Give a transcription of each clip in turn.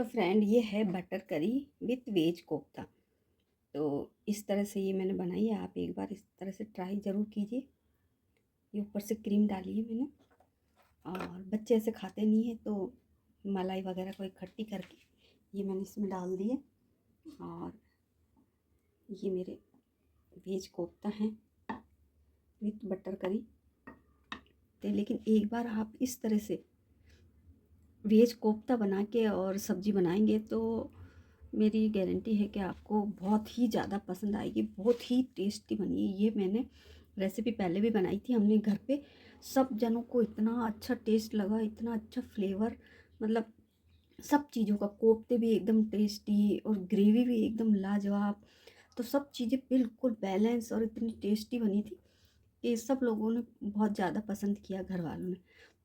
तो फ्रेंड ये है बटर करी विथ वेज कोफ्ता। तो इस तरह से ये मैंने बनाई है, आप एक बार इस तरह से ट्राई ज़रूर कीजिए। ये ऊपर से क्रीम डाली है मैंने, और बच्चे ऐसे खाते नहीं हैं तो मलाई वगैरह को इकट्ठी करके ये मैंने इसमें डाल दी है। और ये मेरे वेज कोफ्ता हैं विथ बटर करी। तो लेकिन एक बार आप इस तरह से वेज कोफ्ता बना के और सब्ज़ी बनाएंगे तो मेरी गारंटी है कि आपको बहुत ही ज़्यादा पसंद आएगी। बहुत ही टेस्टी बनी है। ये मैंने रेसिपी पहले भी बनाई थी हमने घर पे, सब जनों को इतना अच्छा टेस्ट लगा, इतना अच्छा फ्लेवर, मतलब सब चीज़ों का, कोफ्ते भी एकदम टेस्टी और ग्रेवी भी एकदम लाजवाब। तो सब चीज़ें बिल्कुल बैलेंस और इतनी टेस्टी बनी थी कि सब लोगों ने बहुत ज़्यादा पसंद किया, घर वालों ने।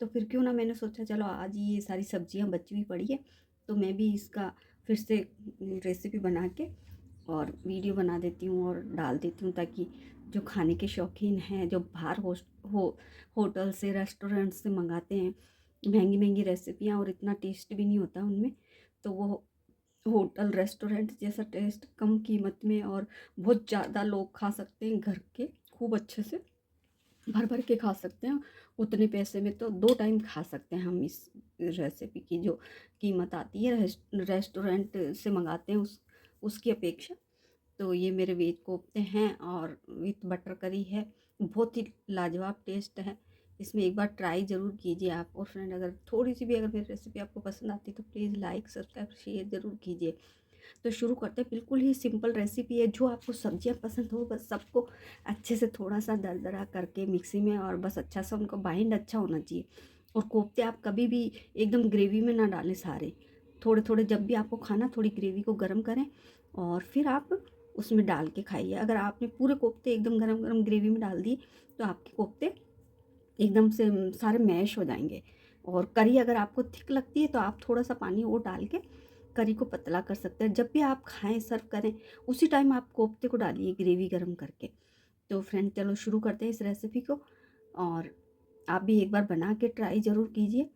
तो फिर क्यों ना, मैंने सोचा चलो आज ये सारी सब्जियां बची हुई पड़ी है तो मैं भी इसका फिर से रेसिपी बना के और वीडियो बना देती हूँ और डाल देती हूँ, ताकि जो खाने के शौकीन हैं, जो बाहर होटल से, रेस्टोरेंट से मंगाते हैं महंगी महंगी रेसिपियाँ और इतना टेस्ट भी नहीं होता उनमें, तो वो होटल रेस्टोरेंट जैसा टेस्ट कम कीमत में और बहुत ज़्यादा लोग खा सकते हैं, घर के खूब अच्छे से भर भर के खा सकते हैं। उतने पैसे में तो 2 टाइम खा सकते हैं हम इस रेसिपी की जो कीमत आती है रेस्टोरेंट से मंगाते हैं उसकी अपेक्षा। तो ये मेरे वेज कोफ्ते हैं और विथ बटर करी है, बहुत ही लाजवाब टेस्ट है। इसमें एक बार ट्राई ज़रूर कीजिए आप। और फ्रेंड, अगर थोड़ी सी भी अगर मेरी रेसिपी आपको पसंद आती है तो प्लीज़ लाइक सब्सक्राइब शेयर ज़रूर कीजिए। तो शुरू करते हैं। बिल्कुल ही सिंपल रेसिपी है, जो आपको सब्जियां पसंद हो बस सबको अच्छे से थोड़ा सा दरदरा करके मिक्सी में, और बस अच्छा सा उनको बाइंड अच्छा होना चाहिए। और कोफ्ते आप कभी भी एकदम ग्रेवी में ना डालें सारे, थोड़े थोड़े जब भी आपको खाना, थोड़ी ग्रेवी को गर्म करें और फिर आप उसमें डाल के खाइए। अगर आपने पूरे कोफ्ते एकदम गरम गरम ग्रेवी में डाल दिए तो आपके कोफ्ते एकदम से सारे मैश हो जाएंगे। और करी अगर आपको थिक लगती है तो आप थोड़ा सा पानी और डाल के करी को पतला कर सकते हैं। जब भी आप खाएं, सर्व करें, उसी टाइम आप कोफ्ते को डालिए ग्रेवी गरम करके। तो फ्रेंड चलो शुरू करते हैं इस रेसिपी को, और आप भी एक बार बना के ट्राई ज़रूर कीजिए।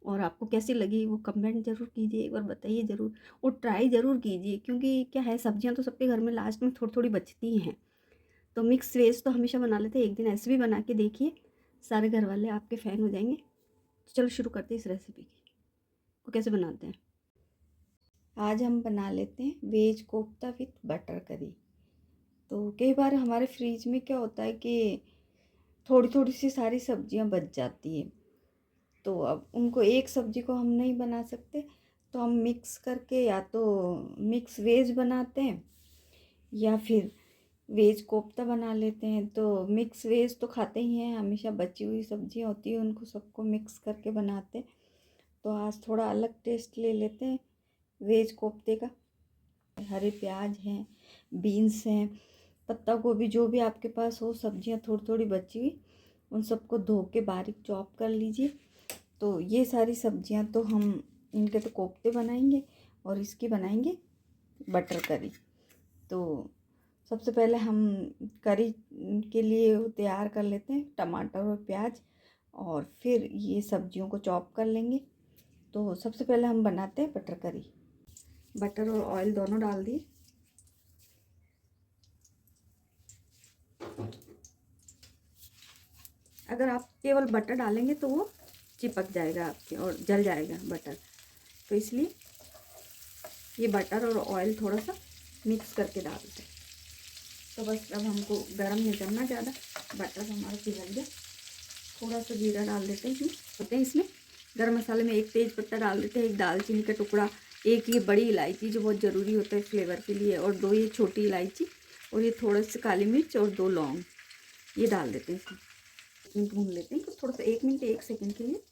और आपको कैसी लगी वो कमेंट ज़रूर कीजिए, एक बार बताइए ज़रूर। और ट्राई ज़रूर कीजिए, क्योंकि क्या है, सब्जियां तो सबके घर में लास्ट में थोड़ी थोड़ी बचती ही हैं। तो मिक्स वेज तो हमेशा बना लेते हैं, एक दिन ऐसे भी बना के देखिए, सारे घर वाले आपके फ़ैन हो जाएंगे। तो चलो शुरू करते हैं इस रेसिपी की, को कैसे बनाते हैं। आज हम बना लेते हैं वेज कोफ्ता विथ बटर करी। तो कई बार हमारे फ्रीज में क्या होता है कि थोड़ी थोड़ी सी सारी सब्जियां बच जाती है, तो अब उनको एक सब्जी को हम नहीं बना सकते, तो हम मिक्स करके या तो मिक्स वेज बनाते हैं या फिर वेज कोफ्ता बना लेते हैं। तो मिक्स वेज तो खाते ही हैं, हमेशा बची हुई सब्जियां होती है उनको सबको मिक्स करके बनाते हैं। तो आज थोड़ा अलग टेस्ट ले लेते हैं वेज कोफ्ते का। हरे प्याज हैं, बीन्स हैं, पत्ता गोभी, जो भी आपके पास हो सब्जियां थोड़ी थोड़ी बची हुई, उन सबको धो के बारीक चॉप कर लीजिए। तो ये सारी सब्जियां तो हम इनके तो कोफ्ते बनाएंगे और इसकी बनाएंगे बटर करी। तो सबसे पहले हम करी के लिए तैयार कर लेते हैं टमाटर और प्याज, और फिर ये सब्जियों को चॉप कर लेंगे। तो सबसे पहले हम बनाते हैं बटर करी। बटर और ऑयल दोनों डाल दिए। अगर आप केवल बटर डालेंगे तो वो चिपक जाएगा आपके और जल जाएगा बटर, तो इसलिए ये बटर और ऑयल थोड़ा सा मिक्स करके डालते हैं। तो बस अब हमको गरम नहीं करना ज़्यादा, बटर हमारा पिघल गया। थोड़ा सा जीरा डाल देते हैं इसमें गरम मसाले में एक तेज पत्ता डाल देते हैं, एक दालचीनी का टुकड़ा, एक ये बड़ी इलायची जो बहुत ज़रूरी होता है फ्लेवर के लिए, और 2 ये छोटी इलायची, और ये थोड़ा सा काली मिर्च और 2 लौंग, ये डाल देते हैं इसमें। 1 मिनट भून लेते हैं, तो थोड़ा सा 1 मिनट 1 सेकंड के लिए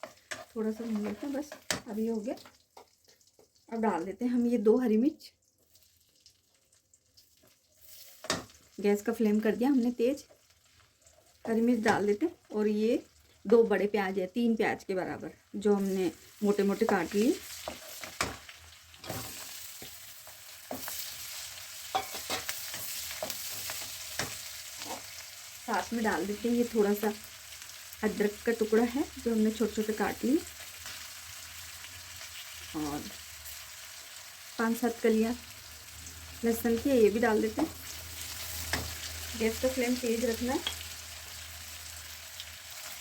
थोड़ा सा भून लेते हैं बस। अब ये हो गया। अब डाल देते हैं हम ये 2 हरी मिर्च। गैस का फ्लेम कर दिया हमने तेज। हरी मिर्च डाल देते हैं, और ये 2 बड़े प्याज है, 3 प्याज के बराबर, जो हमने मोटे मोटे काट लिए। साथ में डाल देते हैं ये थोड़ा सा अदरक का टुकड़ा है जो हमने छोटे छोटे काट लिए, और 5-7 कलियाँ लहसुन की, ये भी डाल देते हैं। गैस का फ्लेम तेज रखना है।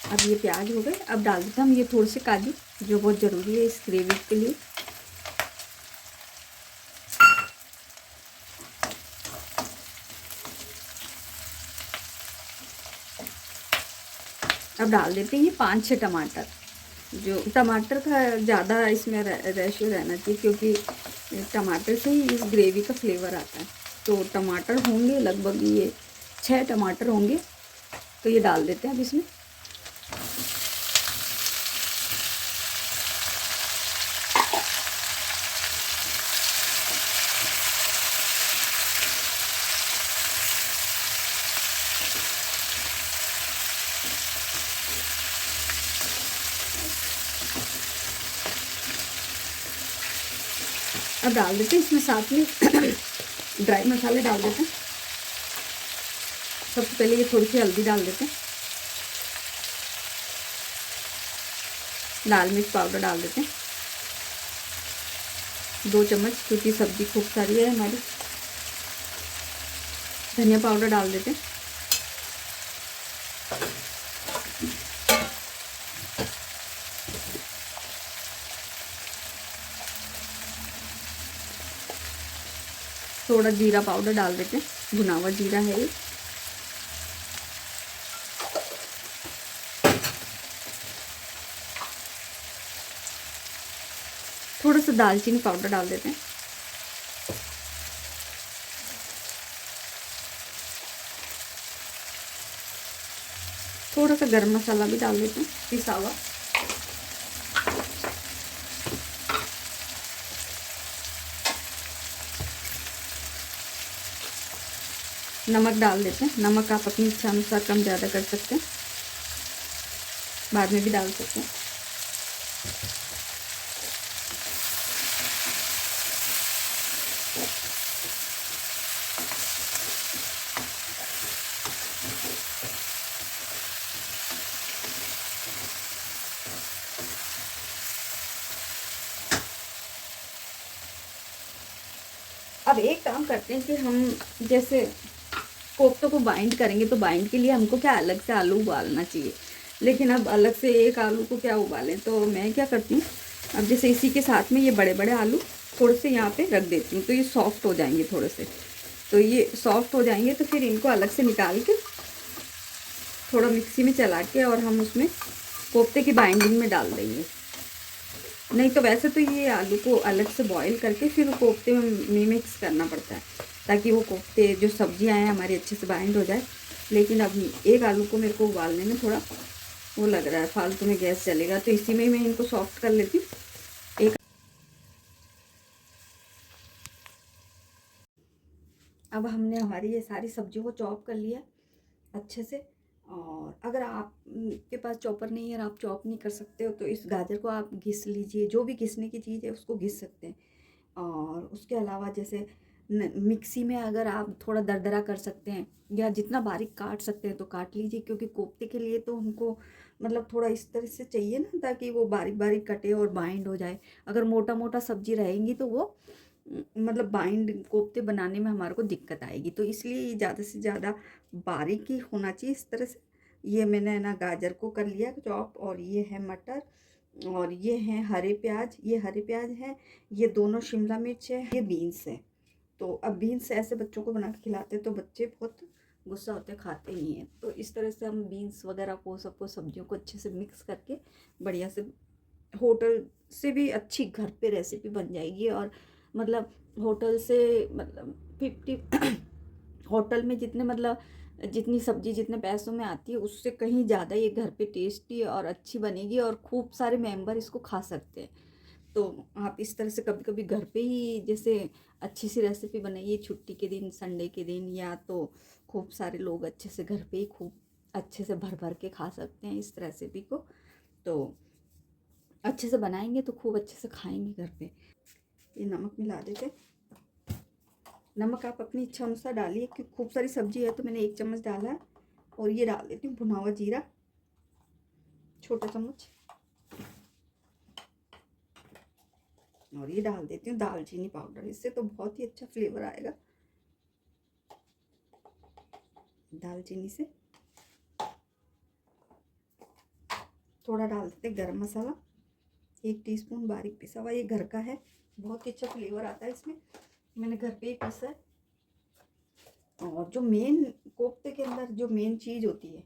अब ये प्याज हो गए, अब डाल देते हैं हम ये थोड़े से काजू, जो बहुत ज़रूरी है इस ग्रेवी के लिए। अब डाल देते हैं ये 5-6 टमाटर। जो टमाटर का ज़्यादा इसमें रेशियो रहना चाहिए, क्योंकि टमाटर से ही इस ग्रेवी का फ्लेवर आता है। तो टमाटर होंगे लगभग ये 6 टमाटर होंगे, तो ये डाल देते हैं अब इसमें। अब डाल देते हैं इसमें साथ में ड्राई मसाले डाल देते हैं। सबसे पहले ये थोड़ी सी हल्दी डाल देते हैं, लाल मिर्च पाउडर डाल देते हैं 2 चम्मच, क्योंकि सब्जी खूब सारी है हमारी। धनिया पाउडर डाल देते हैं। थोड़ा जीरा पाउडर डाल देते हैं, भुना हुआ जीरा है ये। थोड़ा सा दालचीनी पाउडर डाल देते हैं। थोड़ा सा गरम मसाला भी डाल देते हैं पिसा हुआ। नमक डाल देते हैं। नमक आप अपनी इच्छा अनुसार कम ज़्यादा कर सकते हैं, बाद में भी डाल सकते हैं। अब एक काम करते हैं कि हम जैसे कोफ्तों को बाइंड करेंगे, तो बाइंड के लिए हमको क्या अलग से आलू उबालना चाहिए, लेकिन अब अलग से एक आलू को क्या उबालें। तो मैं क्या करती हूँ, अब जैसे इसी के साथ में ये बड़े बड़े आलू थोड़े से यहाँ पे रख देती हूँ, तो ये सॉफ्ट हो जाएंगे थोड़े से। तो ये सॉफ्ट हो जाएंगे तो फिर इनको अलग से निकाल के थोड़ा मिक्सी में चला के और हम उसमें कोफ्ते की बाइंडिंग में डाल देंगे। नहीं तो वैसे तो ये आलू को अलग से बॉईल करके फिर कोफ्ते में मिक्स करना पड़ता है, ताकि वो कोफ्ते जो सब्जियां हैं हमारी अच्छे से बाइंड हो जाए। लेकिन अब एक आलू को मेरे को उबालने में थोड़ा वो लग रहा है, फालतू में गैस चलेगा, तो इसी में मैं इनको सॉफ्ट कर लेती हूँ। एक अब हमने हमारी ये सारी सब्जियों को चॉप कर लिया अच्छे से। और अगर आप के पास चॉपर नहीं है और आप चॉप नहीं कर सकते हो, तो इस गाजर को आप घिस लीजिए, जो भी घिसने की चीज़ है उसको घिस सकते हैं। और उसके अलावा जैसे मिक्सी में अगर आप थोड़ा दरदरा कर सकते हैं, या जितना बारीक काट सकते हैं तो काट लीजिए, क्योंकि कोफ्ते के लिए तो हमको मतलब थोड़ा इस तरह से चाहिए ना, ताकि वो बारीक बारीक कटे और बाइंड हो जाए। अगर मोटा मोटा सब्जी रहेंगी तो वो मतलब बाइंड कोफ्ते बनाने में हमारे को दिक्कत आएगी, तो इसलिए ज़्यादा से ज़्यादा बारीक ही होना चाहिए इस तरह से। ये मैंने ना गाजर को कर लिया चॉप, और ये है मटर, और ये हैं हरे प्याज, ये हरे प्याज हैं, ये दोनों शिमला मिर्च है, ये बीन्स है। तो अब बीन्स ऐसे बच्चों को बना के खिलाते हैं तो बच्चे बहुत गुस्सा होते हैं, खाते नहीं हैं। तो इस तरह से हम बीन्स वगैरह को सबको सब्जियों को अच्छे से मिक्स करके बढ़िया से, होटल से भी अच्छी घर पे रेसिपी बन जाएगी। और मतलब होटल से मतलब 50 होटल में जितने मतलब जितनी सब्जी जितने पैसों में आती है, उससे कहीं ज़्यादा ये घर पे टेस्टी और अच्छी बनेगी, और खूब सारे मेंबर इसको खा सकते हैं। तो आप इस तरह से कभी कभी घर पे ही जैसे अच्छी सी रेसिपी बनाइए छुट्टी के दिन, संडे के दिन, या तो खूब सारे लोग अच्छे से घर पे ही खूब अच्छे से भर भर के खा सकते हैं इस रेसिपी को। तो अच्छे से बनाएंगे तो खूब अच्छे से खाएंगे घर पे। ये नमक मिला देते। नमक आप अपनी इच्छा अनुसार डालिए, क्योंकि खूब सारी सब्जी है तो मैंने 1 चम्मच डाला है। और ये डाल देती हूँ भुना हुआ जीरा, छोटा चम्मच। और ये डाल देती हूँ दालचीनी पाउडर, इससे तो बहुत ही अच्छा फ्लेवर आएगा दालचीनी से। थोड़ा डाल देते गरम मसाला, 1 टीस्पून बारीक पिसा हुआ, ये घर का है, बहुत ही अच्छा फ्लेवर आता है इसमें, मैंने घर पे ही पीसा है। और जो मेन कोफ्ते के अंदर जो मेन चीज़ होती है,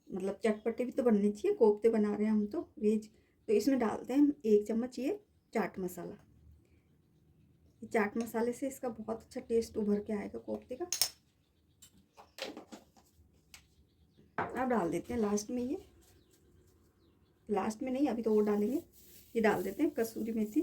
मतलब चटपटे भी तो बनने चाहिए, कोफ्ते बना रहे हैं हम तो वेज, तो इसमें डालते हैं हम 1 चम्मच ये चाट मसाला। ये चाट मसाले से इसका बहुत अच्छा टेस्ट उभर के आएगा कोफ्ते का। अब डाल देते हैं लास्ट में, ये लास्ट में नहीं, अभी तो वो डालेंगे, ये डाल देते हैं कसूरी मेथी।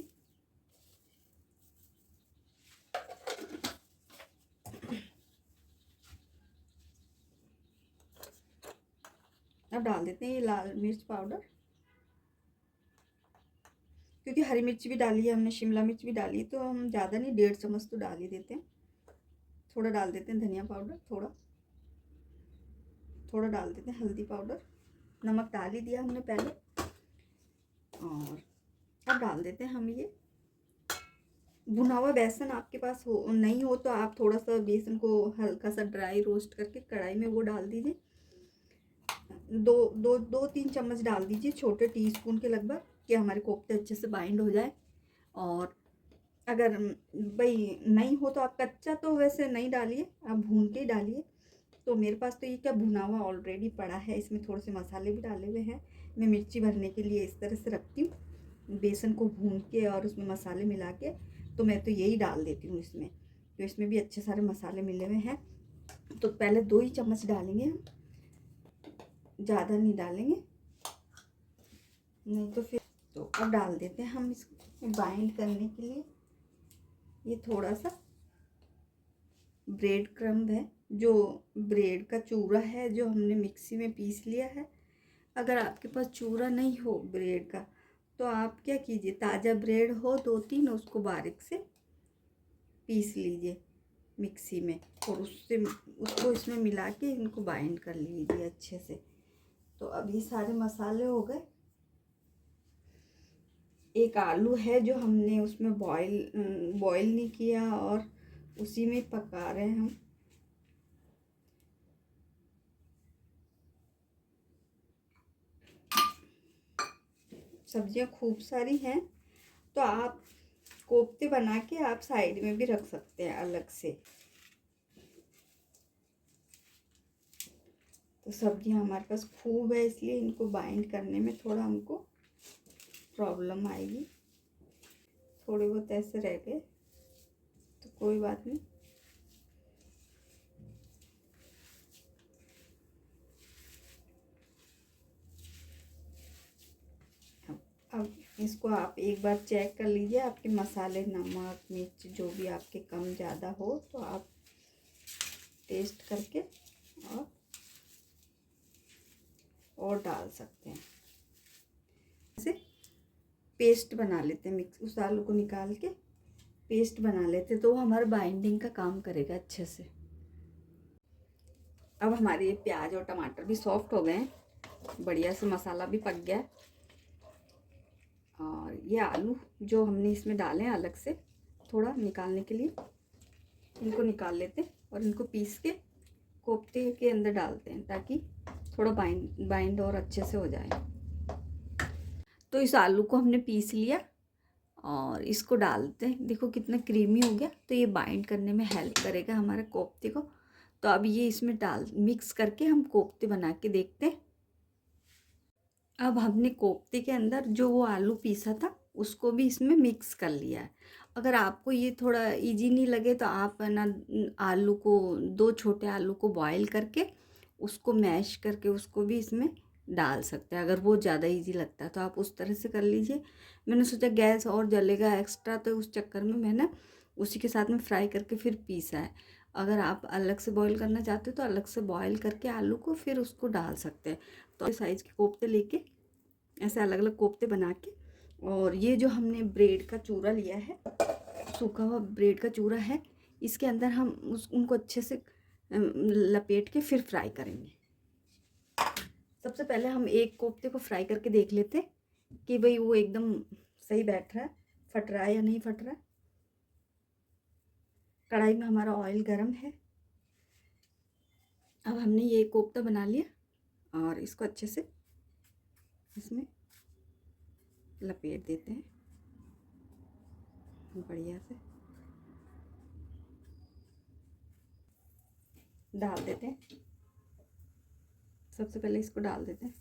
अब डाल देते हैं ये लाल मिर्च पाउडर, क्योंकि हरी मिर्च भी डाली है हमने, शिमला मिर्च भी डाली, तो हम ज़्यादा नहीं 1.5 चम्मच तो डाल ही देते हैं। थोड़ा डाल देते हैं धनिया पाउडर, थोड़ा थोड़ा डाल देते हैं हल्दी पाउडर, नमक डाल ही दिया हमने पहले। और अब डाल देते हैं हम ये भुना हुआ बेसन, आपके पास हो नहीं हो तो आप थोड़ा सा बेसन को हल्का सा ड्राई रोस्ट करके कढ़ाई में वो डाल दीजिए, 2-3 चम्मच डाल दीजिए, छोटे टीस्पून के लगभग, कि हमारे कोफ्ते अच्छे से बाइंड हो जाए। और अगर भाई नहीं हो तो आप कच्चा तो वैसे नहीं डालिए, आप भून के ही डालिए। तो मेरे पास तो ये क्या भुना हुआ ऑलरेडी पड़ा है, इसमें थोड़े से मसाले भी डाले हुए हैं। मैं मिर्ची भरने के लिए इस तरह से रखती हूँ, बेसन को भून के और उसमें मसाले मिला के, तो मैं तो यही डाल देती हूँ इसमें, तो इसमें भी अच्छे सारे मसाले मिले हुए हैं। तो पहले 2 ही चम्मच डालेंगे हम, ज़्यादा नहीं डालेंगे, नहीं तो फिर। तो अब डाल देते हैं हम इसको बाइंड करने के लिए, ये थोड़ा सा ब्रेड क्रम्ब है, जो ब्रेड का चूरा है जो हमने मिक्सी में पीस लिया है। अगर आपके पास चूरा नहीं हो ब्रेड का, तो आप क्या कीजिए, ताज़ा ब्रेड हो 2-3, उसको बारीक से पीस लीजिए मिक्सी में, और उसको इसमें मिला के इनको बाइंड कर लीजिए अच्छे से। तो अब ये सारे मसाले हो गए। एक आलू है जो हमने उसमें बॉईल नहीं किया और उसी में पका रहे हैं हम। सब्जियां खूब सारी हैं, तो आप कोफ्ते बना के आप साइड में भी रख सकते हैं अलग से। तो सब्जियां हमारे पास खूब है, इसलिए इनको बाइंड करने में थोड़ा हमको प्रॉब्लम आएगी। थोड़े बहुत ऐसे रह गए तो कोई बात नहीं। अब इसको आप एक बार चेक कर लीजिए, आपके मसाले नमक मिर्च जो भी आपके कम ज़्यादा हो तो आप टेस्ट करके और डाल सकते हैं। ऐसे पेस्ट बना लेते हैं, मिक्स उस आलू को निकाल के पेस्ट बना लेते, तो वो हमारा बाइंडिंग का काम करेगा अच्छे से। अब हमारे ये प्याज और टमाटर भी सॉफ्ट हो गए हैं, बढ़िया से मसाला भी पक गया। और ये आलू जो हमने इसमें डाले हैं अलग से थोड़ा निकालने के लिए, इनको निकाल लेते हैं और इनको पीस के कोफ्ते के अंदर डालते हैं, ताकि थोड़ा बाइंड और अच्छे से हो जाए। तो इस आलू को हमने पीस लिया और इसको डालते हैं, देखो कितना क्रीमी हो गया, तो ये बाइंड करने में हेल्प करेगा हमारे कोफ्ते को। तो अब ये इसमें मिक्स करके हम कोफ्ते बना के देखते हैं। अब हमने कोफ्ते के अंदर जो वो आलू पीसा था उसको भी इसमें मिक्स कर लिया है। अगर आपको ये थोड़ा इजी नहीं लगे तो आप है ना आलू को 2 छोटे आलू को बॉईल करके उसको मैश करके उसको भी इसमें डाल सकते हैं। अगर वो ज़्यादा इजी लगता है तो आप उस तरह से कर लीजिए। मैंने सोचा गैस और जलेगा एक्स्ट्रा, तो उस चक्कर में मैंने उसी के साथ में फ्राई करके फिर पीसा है। अगर आप अलग से बॉईल करना चाहते हो तो अलग से बॉईल करके आलू को फिर उसको डाल सकते हैं। तो साइज़ के कोफ्ते लेके ऐसे अलग अलग कोफ्ते बना के, और ये जो हमने ब्रेड का चूरा लिया है, सूखा हुआ ब्रेड का चूरा है, इसके अंदर हम उनको अच्छे से लपेट के फिर फ्राई करेंगे। सबसे पहले हम एक कोफ्ते को फ्राई करके देख लेते कि भाई वो एकदम सही बैठ रहा है। फट रहा है या नहीं फट रहा है। कढ़ाई में हमारा ऑयल गरम है। अब हमने ये कोफ्ता बना लिया और इसको अच्छे से इसमें लपेट देते हैं बढ़िया से, डाल देते हैं। सबसे पहले इसको डाल देते हैं,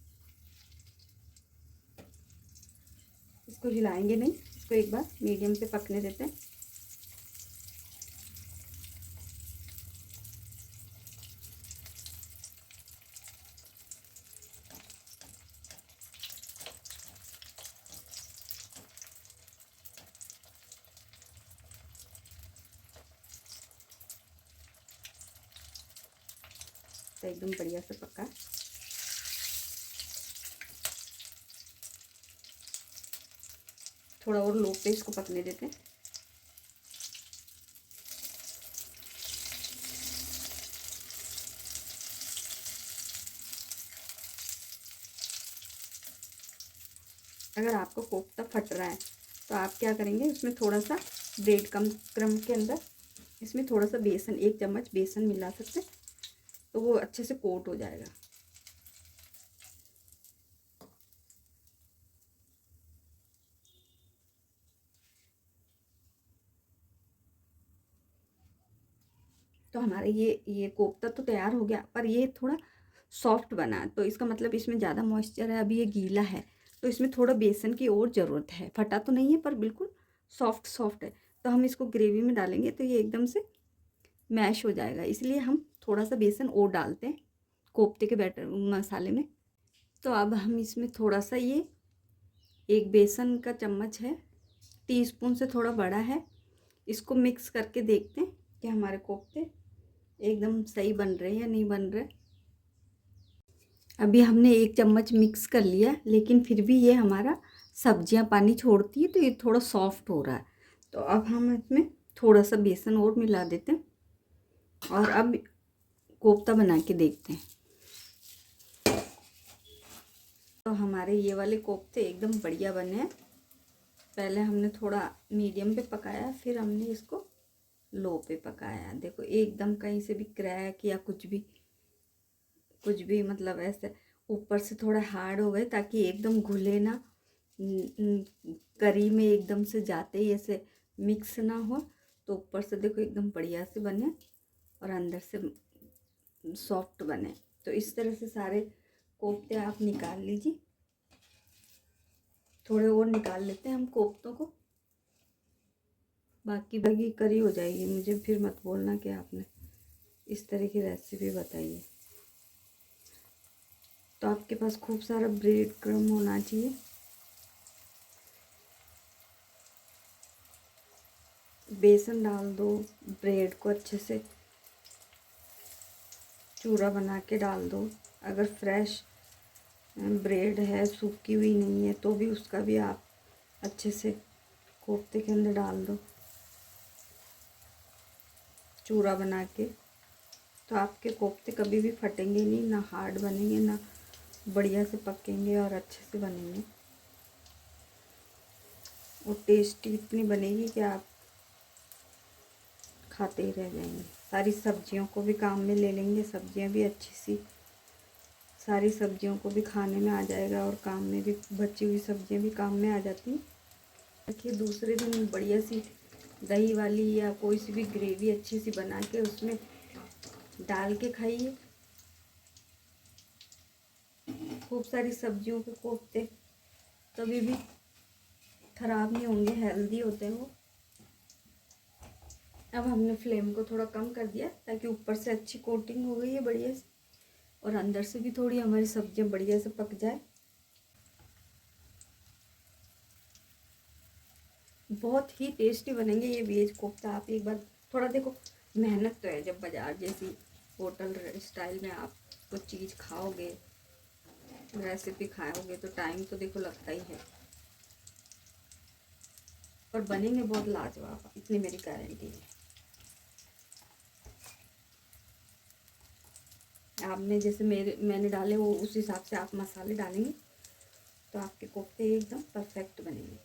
इसको हिलाएंगे नहीं, इसको एक बार मीडियम पे पकने देते हैं। तो एकदम बढ़िया से पका। थोड़ा और लो पे इसको पकने देते हैं। अगर आपको कोफ्ता फट रहा है तो आप क्या करेंगे, उसमें थोड़ा सा ब्रेड क्रम के अंदर इसमें थोड़ा सा बेसन, 1 चम्मच बेसन मिला सकते हैं, तो वो अच्छे से कोट हो जाएगा। तो हमारे ये कोफ्ता तो तैयार हो गया, पर ये थोड़ा सॉफ्ट बना, तो इसका मतलब इसमें ज़्यादा मॉइस्चर है, अभी ये गीला है, तो इसमें थोड़ा बेसन की और ज़रूरत है। फटा तो नहीं है पर बिल्कुल सॉफ्ट सॉफ्ट है। तो हम इसको ग्रेवी में डालेंगे तो ये एकदम से मैश हो जाएगा, इसलिए हम थोड़ा सा बेसन और डालते हैं कोफ्ते के बैटर मसाले में। तो अब हम इसमें थोड़ा सा, ये एक बेसन का चम्मच है, टीस्पून से थोड़ा बड़ा है, इसको मिक्स करके देखते हैं कि हमारे कोफ्ते एकदम सही बन रहे हैं या नहीं बन रहे। अभी हमने 1 चम्मच मिक्स कर लिया, लेकिन फिर भी ये हमारा सब्जियां पानी छोड़ती है, तो ये थोड़ा सॉफ्ट हो रहा है। तो अब हम इसमें थोड़ा सा बेसन और मिला देते हैं और अब कोफ्ता बना के देखते हैं। तो हमारे ये वाले कोफ्ते एकदम बढ़िया बने हैं। पहले हमने थोड़ा मीडियम पे पकाया, फिर हमने इसको लो पे पकाया। देखो एकदम कहीं से भी क्रैक या कुछ भी मतलब ऐसे ऊपर से थोड़ा हार्ड हो गए, ताकि एकदम घुले ना, करी में एकदम से जाते ही ऐसे मिक्स ना हो। तो ऊपर से देखो एकदम बढ़िया से बने और अंदर से सॉफ्ट बने। तो इस तरह से सारे कोफ्ते आप निकाल लीजिए। थोड़े और निकाल लेते हैं हम कोफ्तों को, बाकी करी हो जाएगी। मुझे फिर मत बोलना कि आपने इस तरह की रेसिपी बताई है। तो आपके पास खूब सारा ब्रेड क्रम होना चाहिए। बेसन डाल दो, ब्रेड को अच्छे से चूरा बना के डाल दो। अगर फ्रेश ब्रेड है, सूखी हुई नहीं है, तो भी उसका भी आप अच्छे से कोफ्ते के अंदर डाल दो चूरा बना के। तो आपके कोफ्ते कभी भी फटेंगे नहीं, ना हार्ड बनेंगे, ना बढ़िया से पकेंगे और अच्छे से बनेंगे। और टेस्टी इतनी बनेगी कि आप खाते ही रह जाएंगे। सारी सब्जियों को भी काम में ले लेंगे, सब्जियां भी अच्छी सी, सारी सब्जियों को भी खाने में आ जाएगा और काम में भी, बची हुई सब्जियां भी काम में आ जाती हैं। देखिए दूसरे दिन बढ़िया सी दही वाली या कोई सी भी ग्रेवी अच्छी सी बना के उसमें डाल के खाइए। खूब सारी सब्जियों के कोफ्ते कभी भी खराब नहीं होंगे, हेल्दी होते हैं वो। अब हमने फ्लेम को थोड़ा कम कर दिया, ताकि ऊपर से अच्छी कोटिंग हो गई है बढ़िया से, और अंदर से भी थोड़ी हमारी सब्जियां बढ़िया से पक जाए। बहुत ही टेस्टी बनेंगे ये वेज कोफ्ता। आप एक बार थोड़ा देखो, मेहनत तो है, जब बाजार जैसी होटल स्टाइल में आप कुछ चीज़ खाओगे, रेसिपी खाओगे, तो टाइम तो देखो लगता ही है, पर बनेंगे बहुत लाजवाब, इतनी मेरी गारंटी है। आपने जैसे मैंने डाले वो उस हिसाब से आप मसाले डालेंगे, तो आपके कोफ्ते एकदम परफेक्ट बनेंगे।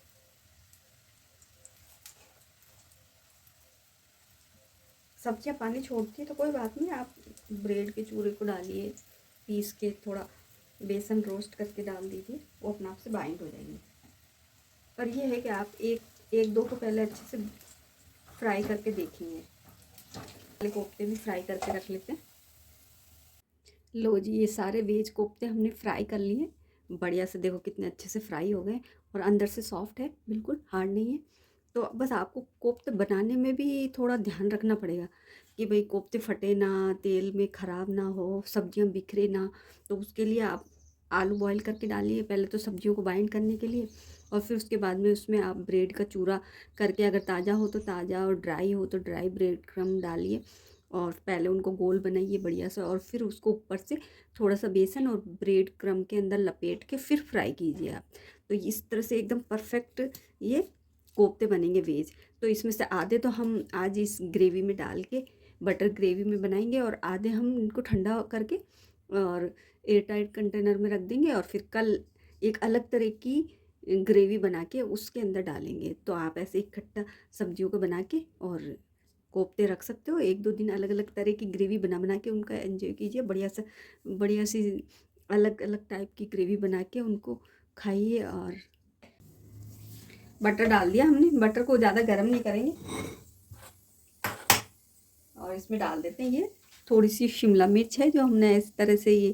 सब्जियां पानी छोड़ती है तो कोई बात नहीं, आप ब्रेड के चूरे को डालिए, पीस के थोड़ा बेसन रोस्ट करके डाल दीजिए, वो अपने आप से बाइंड हो जाएंगे। पर यह है कि आप एक दो को पहले अच्छे से फ्राई करके देखेंगे। पहले कोफ्ते भी फ्राई करके रख लेते हैं। लो जी, ये सारे वेज कोफ्ते हमने फ्राई कर लिए बढ़िया से, देखो कितने अच्छे से फ्राई हो गए और अंदर से सॉफ्ट है, बिल्कुल हार्ड नहीं है। तो बस आपको कोफ्ते बनाने में भी थोड़ा ध्यान रखना पड़ेगा कि भाई कोफ्ते फटे ना, तेल में ख़राब ना हो, सब्जियां बिखरे ना। तो उसके लिए आप आलू बॉईल करके डालिए पहले तो सब्जियों को बाइंड करने के लिए, और फिर उसके बाद में उसमें आप ब्रेड का चूरा करके, अगर ताज़ा हो तो ताज़ा और ड्राई हो तो ड्राई ब्रेड क्रम्ब डालिए, और पहले उनको गोल बनाइए बढ़िया से, और फिर उसको ऊपर से थोड़ा सा बेसन और ब्रेड क्रम्ब के अंदर लपेट के फिर फ्राई कीजिए आप। तो इस तरह से एकदम परफेक्ट ये कोफ्ते बनेंगे वेज। तो इसमें से आधे तो हम आज इस ग्रेवी में डाल के बटर ग्रेवी में बनाएंगे, और आधे हम इनको ठंडा करके और एयर टाइट कंटेनर में रख देंगे, और फिर कल एक अलग तरह की ग्रेवी बना के उसके अंदर डालेंगे। तो आप ऐसे इकट्ठा सब्जियों को बना के और कोफ्ते रख सकते हो, एक दो दिन अलग अलग तरह की ग्रेवी बना बना के उनका एंजॉय कीजिए। बढ़िया सी अलग अलग टाइप की ग्रेवी बना के उनको खाइए। और बटर डाल दिया हमने, बटर को ज़्यादा गर्म नहीं करेंगे, और इसमें डाल देते हैं ये थोड़ी सी शिमला मिर्च है जो हमने इस तरह से ये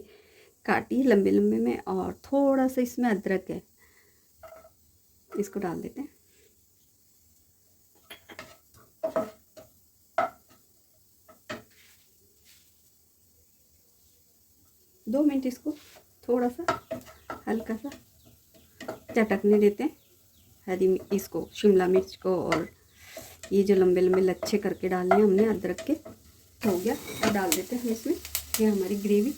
काटी है लंबे लंबे में, और थोड़ा सा इसमें अदरक है, इसको डाल देते हैं। दो मिनट इसको थोड़ा सा हल्का सा चटकने देते हैं, हरी इसको शिमला मिर्च को, और ये जो लंबे लंबे लच्छे करके डालने हैं हमने अदरक के, हो गया। और डाल देते हैं हम इसमें ये हमारी ग्रेवी।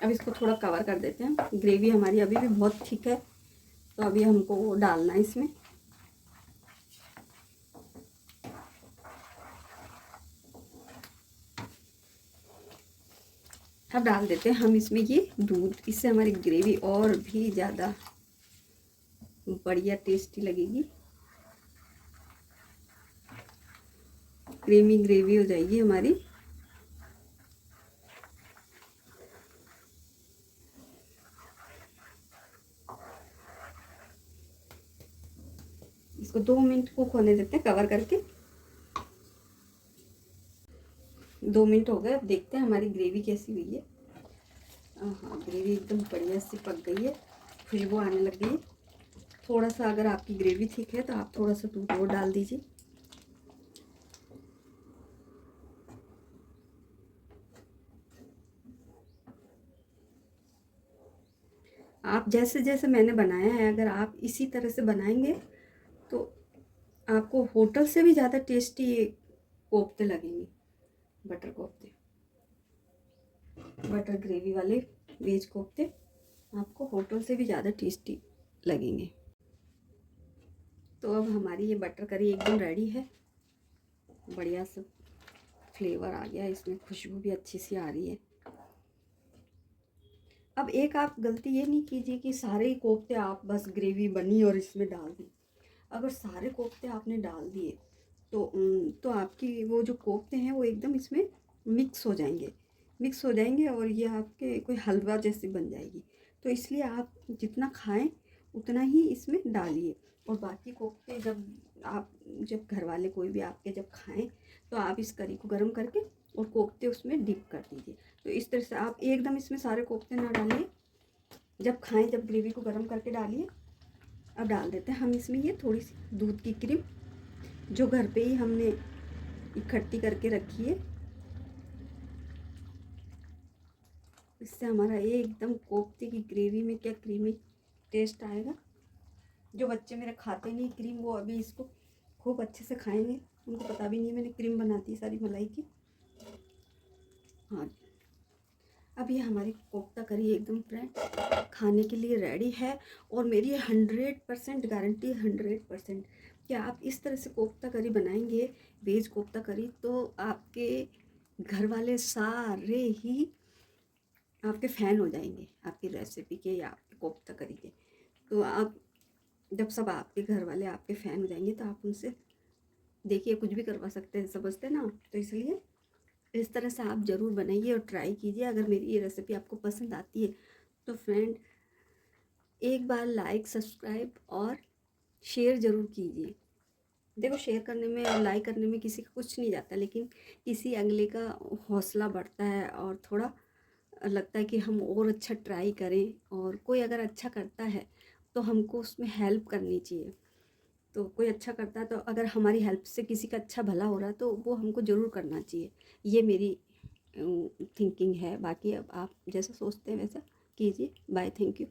अब इसको थोड़ा कवर कर देते हैं, ग्रेवी हमारी अभी भी बहुत थिक है, तो अभी हमको वो डालना है इसमें। अब डाल देते हैं हम इसमें ये दूध, इससे हमारी ग्रेवी और भी ज़्यादा बढ़िया टेस्टी लगेगी, क्रीमी ग्रेवी हो जाएगी हमारी। इसको 2 मिनट कुक होने देते हैं कवर करके। 2 मिनट हो गए, अब देखते हैं हमारी ग्रेवी कैसी हुई है। हाँ, ग्रेवी एकदम बढ़िया से पक गई है, खुशबू आने लग गई है। थोड़ा सा अगर आपकी ग्रेवी ठीक है तो आप थोड़ा सा दूध और डाल दीजिए। आप जैसे जैसे मैंने बनाया है, अगर आप इसी तरह से बनाएंगे तो आपको होटल से भी ज़्यादा टेस्टी कोफ्ते लगेंगे। बटर कोफ्ते, बटर ग्रेवी वाले वेज कोफ्ते आपको होटल से भी ज़्यादा टेस्टी लगेंगे। तो अब हमारी ये बटर करी एकदम रेडी है, बढ़िया सा फ्लेवर आ गया इसमें, खुशबू भी अच्छी सी आ रही है। अब एक आप गलती ये नहीं कीजिए कि सारे कोफ्ते आप बस ग्रेवी बनी और इसमें डाल दी। अगर सारे कोफ्ते आपने डाल दिए तो आपकी वो जो कोफ्ते हैं वो एकदम इसमें मिक्स हो जाएंगे और ये आपके कोई हलवा जैसी बन जाएगी। तो इसलिए आप जितना खाएं उतना ही इसमें डालिए, और बाकी कोफ्ते जब घर वाले कोई भी आपके जब खाएं तो आप इस करी को गर्म करके और कोफ्ते उसमें डिप कर दीजिए। तो इस तरह से आप एकदम इसमें सारे कोफ्ते ना डालिए, जब खाएं जब ग्रेवी को गर्म करके डालिए। अब डाल देते हैं हम इसमें ये थोड़ी सी दूध की क्रीम जो घर पे ही हमने इकट्ठी करके रखी है। इससे हमारा ये एकदम कोफ्ते की ग्रेवी में क्या क्रीमी टेस्ट आएगा। जो बच्चे मेरे खाते नहीं क्रीम, वो अभी इसको खूब अच्छे से खाएंगे। उनको पता भी नहीं है मैंने क्रीम बनाती है सारी मलाई की। हाँ, अब ये हमारी कोफ्ता करी एकदम फ्रेंड खाने के लिए रेडी है। और मेरी 100% गारंटी, 100% कि आप इस तरह से कोफ्ता करी बनाएंगे, वेज कोफ्ता करी, तो आपके घर वाले सारे ही आपके फ़ैन हो जाएंगे आपकी रेसिपी के या आपके कोफ्ता करी के। तो आप जब सब आपके घर वाले आपके फ़ैन हो जाएंगे तो आप उनसे देखिए कुछ भी करवा सकते हैं, समझते हैं ना। तो इसलिए इस तरह से आप ज़रूर बनाइए और ट्राई कीजिए। अगर मेरी ये रेसिपी आपको पसंद आती है तो फ्रेंड एक बार लाइक, सब्सक्राइब और शेयर ज़रूर कीजिए। देखो, शेयर करने में और लाइक करने में किसी का कुछ नहीं जाता, लेकिन किसी अगले का हौसला बढ़ता है और थोड़ा लगता है कि हम और अच्छा ट्राई करें। और कोई अगर अच्छा करता है तो हमको उसमें हेल्प करनी चाहिए। तो कोई अच्छा करता है तो अगर हमारी हेल्प से किसी का अच्छा भला हो रहा है तो वो हमको ज़रूर करना चाहिए। ये मेरी थिंकिंग है। बाकी अब आप जैसा सोचते हैं वैसा कीजिए। Bye, thank you.